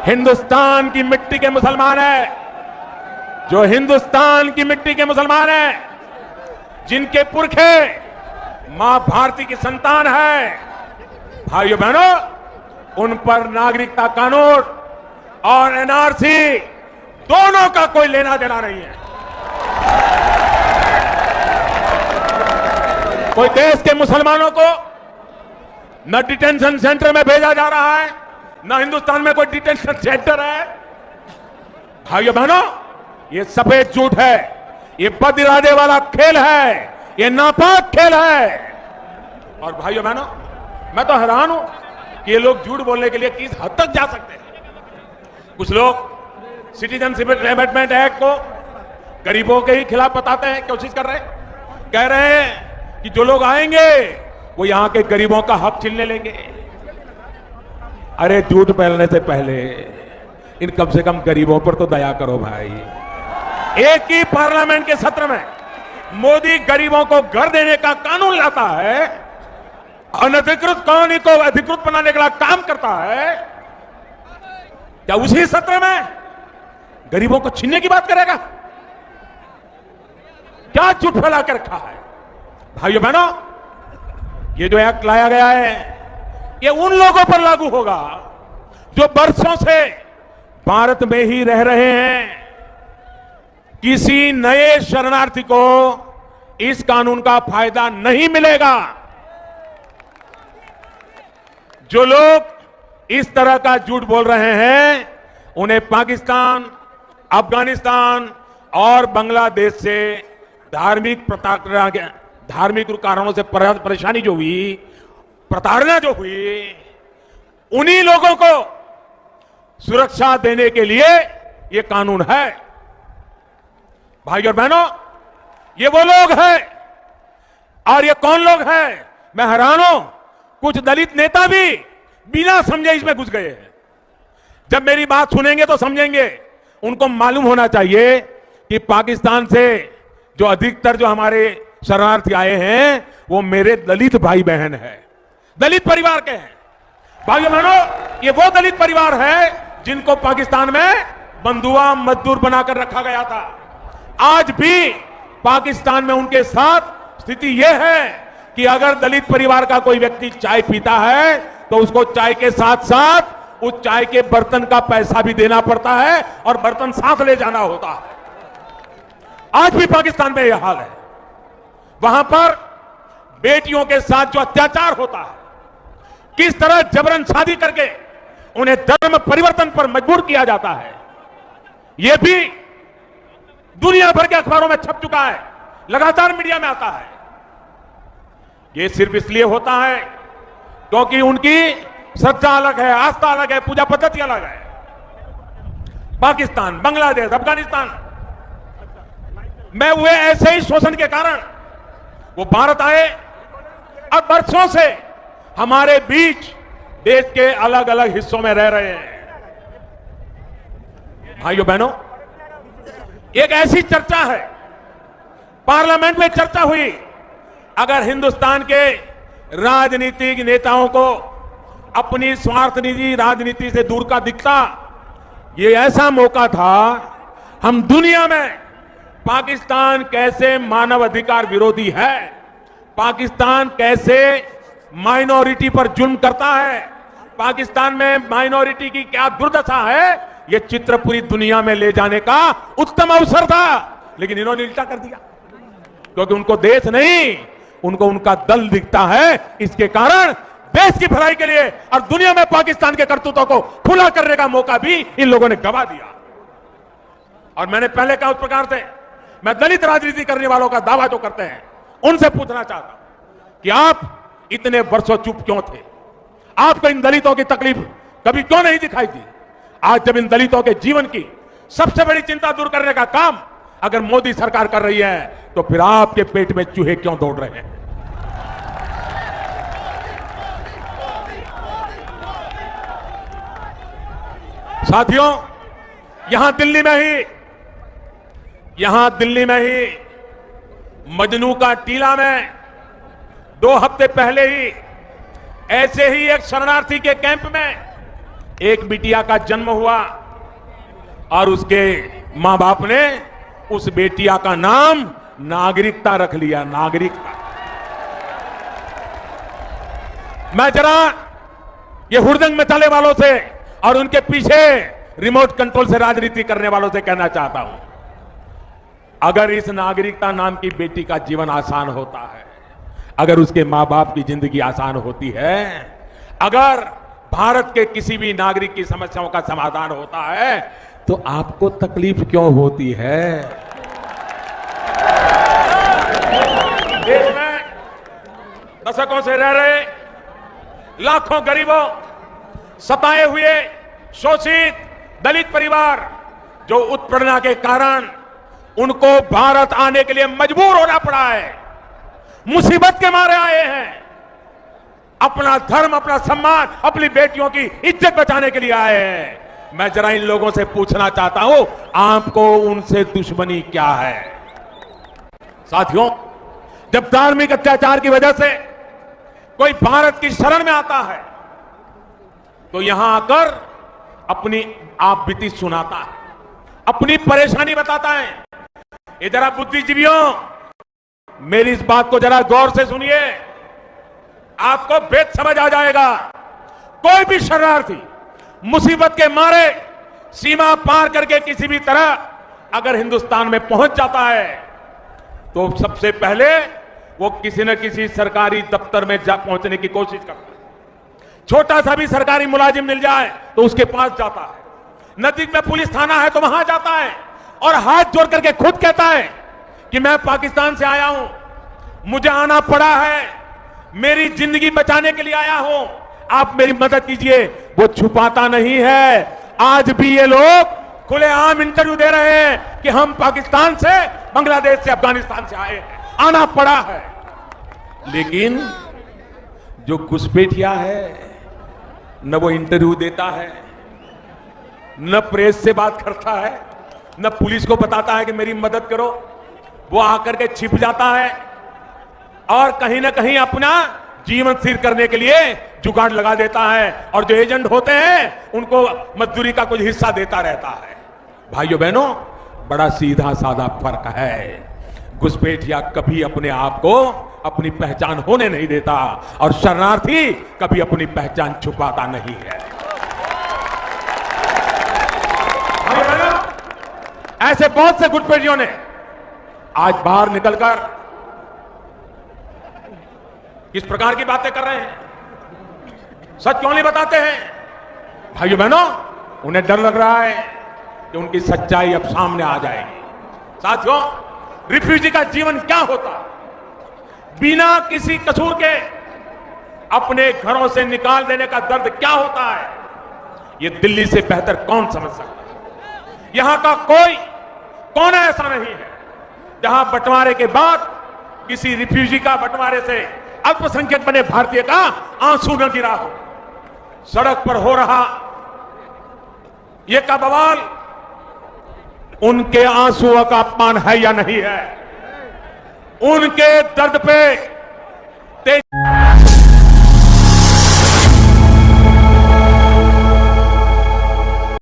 हिंदुस्तान की मिट्टी के मुसलमान है, जो हिंदुस्तान की मिट्टी के मुसलमान है, जिनके पुरखे मां भारती की संतान है, भाइयों बहनों, उन पर नागरिकता कानून और एनआरसी दोनों का कोई लेना देना नहीं है। कोई देश के मुसलमानों को न डिटेंशन सेंटर में भेजा जा रहा है, न हिंदुस्तान में कोई डिटेंशन सेंटर है। भाइयों बहनों, ये सफेद झूठ है, ये बद इरादे वाला खेल है, ये नापाक खेल है। और भाइयों बहनों, मैं तो हैरान हूं कि ये लोग झूठ बोलने के लिए किस हद तक जा सकते हैं। कुछ लोग सिटीजनशिप अमेंडमेंट एक्ट को गरीबों के ही खिलाफ बताते हैं, कोशिश कर रहे हैं, कह रहे हैं कि जो लोग आएंगे वो यहां के गरीबों का हक छीनने लेंगे। अरे झूठ फैलने से पहले इन कम से कम गरीबों पर तो दया करो भाई। एक ही पार्लियामेंट के सत्र में मोदी गरीबों को घर देने का कानून लाता है, अनधिकृत कॉलोनी को अधिकृत बनाने का काम करता है, क्या उसी सत्र में गरीबों को छीनने की बात करेगा? क्या झूठ फैला के रखा है? भाइयों बहनों, ये जो एक्ट लाया गया है, ये उन लोगों पर लागू होगा जो बरसों से भारत में ही रह रहे हैं। किसी नए शरणार्थी को इस कानून का फायदा नहीं मिलेगा। जो लोग इस तरह का झूठ बोल रहे हैं, उन्हें पाकिस्तान, अफगानिस्तान और बांग्लादेश से धार्मिक कारणों से परेशानी जो हुई, प्रताड़ना जो हुई, उन्हीं लोगों को सुरक्षा देने के लिए यह कानून है। भाई और बहनों, ये वो लोग हैं। और ये कौन लोग हैं? मैं हैरान हूं, कुछ दलित नेता भी बिना समझे इसमें घुस गए हैं। जब मेरी बात सुनेंगे तो समझेंगे। उनको मालूम होना चाहिए कि पाकिस्तान से जो अधिकतर जो हमारे शरणार्थी आए हैं, वो मेरे दलित भाई बहन हैं, दलित परिवार के हैं। भाइयों बहनों, ये वो दलित परिवार है जिनको पाकिस्तान में बंधुआ मजदूर बनाकर रखा गया था। आज भी पाकिस्तान में उनके साथ स्थिति यह है कि अगर दलित परिवार का कोई व्यक्ति चाय पीता है तो उसको चाय के साथ साथ उस चाय के बर्तन का पैसा भी देना पड़ता है और बर्तन साथ ले जाना होता है। आज भी पाकिस्तान में यह हाल है। वहां पर बेटियों के साथ जो अत्याचार होता है, किस तरह जबरन शादी करके उन्हें धर्म परिवर्तन पर मजबूर किया जाता है, यह भी दुनिया भर के अखबारों में छप चुका है, लगातार मीडिया में आता है। यह सिर्फ इसलिए होता है क्योंकि उनकी श्रद्धा अलग है, आस्था अलग है, पूजा पद्धति अलग है। पाकिस्तान, बांग्लादेश, अफगानिस्तान में हुए ऐसे ही शोषण के कारण वो भारत आए और बरसों से हमारे बीच देश के अलग अलग हिस्सों में रह रहे हैं। भाइयों बहनों, एक ऐसी चर्चा है, पार्लियामेंट में चर्चा हुई, अगर हिंदुस्तान के राजनीतिक नेताओं को अपनी स्वार्थ निजी राजनीति से दूर का दिखता, ये ऐसा मौका था हम दुनिया में पाकिस्तान कैसे मानव अधिकार विरोधी है, पाकिस्तान कैसे माइनॉरिटी पर जुल्म करता है, पाकिस्तान में माइनॉरिटी की क्या दुर्दशा है, यह चित्र पूरी दुनिया में ले जाने का उत्तम अवसर था। लेकिन इन्होंने उल्टा कर दिया, क्योंकि उनको देश नहीं, उनको उनका दल दिखता है। इसके कारण देश की भलाई के लिए और दुनिया में पाकिस्तान के करतूतों को खुला करने का मौका भी इन लोगों ने गंवा दिया। और मैंने पहले कहा, उस प्रकार से मैं दलित राजनीति करने वालों का दावा जो करते हैं उनसे पूछना चाहता हूं कि आप इतने वर्षों चुप क्यों थे? आपको इन दलितों की तकलीफ कभी क्यों नहीं दिखाई दी? आज जब इन दलितों के जीवन की सबसे बड़ी चिंता दूर करने का काम अगर मोदी सरकार कर रही है, तो फिर आपके पेट में चूहे क्यों दौड़ रहे हैं? साथियों, यहां दिल्ली में ही मजनू का टीला में 2 हफ्ते पहले ही ऐसे ही एक शरणार्थी के कैंप में एक बिटिया का जन्म हुआ और उसके मां बाप ने उस बेटिया का नाम नागरिकता रख लिया, नागरिकता। मैं जरा ये हुड़दंग मचाने वालों से और उनके पीछे रिमोट कंट्रोल से राजनीति करने वालों से कहना चाहता हूं, अगर इस नागरिकता नाम की बेटी का जीवन आसान होता है, अगर उसके मां बाप की जिंदगी आसान होती है, अगर भारत के किसी भी नागरिक की समस्याओं का समाधान होता है, तो आपको तकलीफ क्यों होती है? देश में दशकों से रह रहे लाखों गरीबों, सताए हुए शोषित दलित परिवार, जो उत्पीड़न के कारण उनको भारत आने के लिए मजबूर होना पड़ा है, मुसीबत के मारे आए हैं, अपना धर्म, अपना सम्मान, अपनी बेटियों की इज्जत बचाने के लिए आए हैं। मैं जरा इन लोगों से पूछना चाहता हूं, आपको उनसे दुश्मनी क्या है? साथियों, जब धार्मिक अत्याचार की वजह से कोई भारत की शरण में आता है, तो यहां आकर अपनी आप बीती सुनाता है, अपनी परेशानी बताता है। ये जरा बुद्धिजीवियों, मेरी इस बात को जरा गौर से सुनिए, आपको भेद समझ आ जाएगा। कोई भी शरणार्थी मुसीबत के मारे सीमा पार करके किसी भी तरह अगर हिंदुस्तान में पहुंच जाता है, तो सबसे पहले वो किसी न किसी सरकारी दफ्तर में जा पहुंचने की कोशिश करता है। छोटा सा भी सरकारी मुलाजिम मिल जाए तो उसके पास जाता है, नजदीक में पुलिस थाना है तो वहां जाता है और हाथ जोड़ करके खुद कहता है कि मैं पाकिस्तान से आया हूं, मुझे आना पड़ा है, मेरी जिंदगी बचाने के लिए आया हूं, आप मेरी मदद कीजिए। वो छुपाता नहीं है। आज भी ये लोग खुलेआम इंटरव्यू दे रहे हैं कि हम पाकिस्तान से, बांग्लादेश से, अफगानिस्तान से आए हैं, आना पड़ा है। लेकिन जो घुसपैठिया है, न वो इंटरव्यू देता है, न प्रेस से बात करता है, न पुलिस को बताता है कि मेरी मदद करो, वो आकर के छिप जाता है और कहीं ना कहीं अपना जीवन स्थिर करने के लिए जुगाड़ लगा देता है, और जो एजेंट होते हैं उनको मजदूरी का कुछ हिस्सा देता रहता है। भाइयों बहनों, बड़ा सीधा साधा फर्क है। घुसपैठिया कभी अपने आप को अपनी पहचान होने नहीं देता और शरणार्थी कभी अपनी पहचान छुपाता नहीं है। भाइयों बहनों, ऐसे बहुत से घुसपैठियों ने आज बाहर निकलकर किस प्रकार की बातें कर रहे हैं, सच क्यों नहीं बताते हैं? भाइयों बहनों, उन्हें डर लग रहा है कि उनकी सच्चाई अब सामने आ जाएगी। साथियों, रिफ्यूजी का जीवन क्या होता है? बिना किसी कसूर के अपने घरों से निकाल देने का दर्द क्या होता है, ये दिल्ली से बेहतर कौन समझ सकता है? यहां का कौन ऐसा नहीं है जहां बंटवारे के बाद किसी रिफ्यूजी का बंटवारे से अल्पसंख्यक बने भारतीय का आंसू न गिरा हो। सड़क पर हो रहा ये का बवाल उनके आंसुओं का अपमान है या नहीं है? उनके दर्द पे तेज